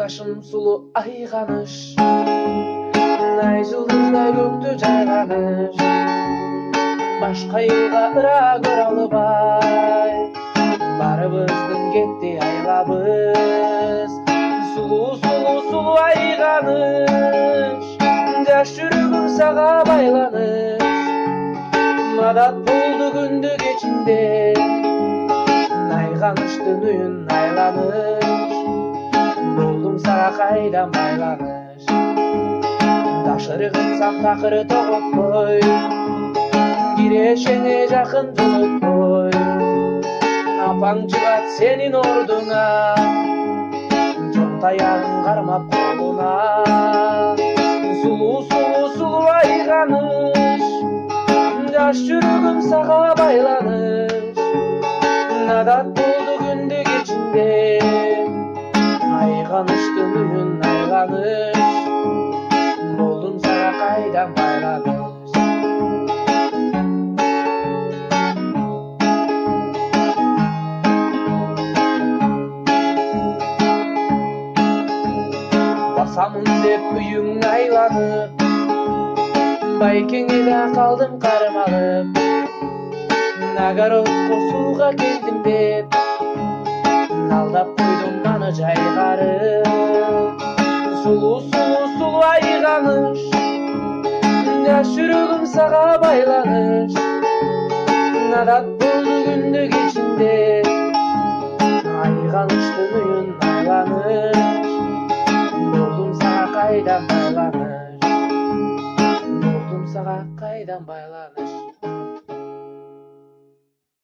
Жашым сулуу айганыш, ай жылдыздай көктө жайганыш, башка жылга ыра көрө албай, баарыбыздын кетти айлабыз. Сулуу айганыш, жаш жүрөгүм сага байланыш, мадат болду күндү кечинде, айганыштын үйүн айланыш, болдум сага кайдан байланыш. Ташыргынсам такыры тоготпой, кирешеңе жакын жолотпой, апаң чыгат сенин ордуңа, жон таягын кармап колуна. Сулуу айганыш, жаш жүрөгүм сага байланыш, надат болду күндү кечинде, айганыштын үйүн айланыш, болдум сага кайдан байланыш. Басамын деп үйүң айланып, байкеңе да калдым кармалып, огородко сууга келдим деп, алдап койдум аны жайгарып. Сулуу айганыш, жаш жүрөгүм сага байланыш, надат болду күндү кечинде, айганыштын үйүн айланыш, болдум сага кайдан байланыш, болдум сага кайдан байланыш.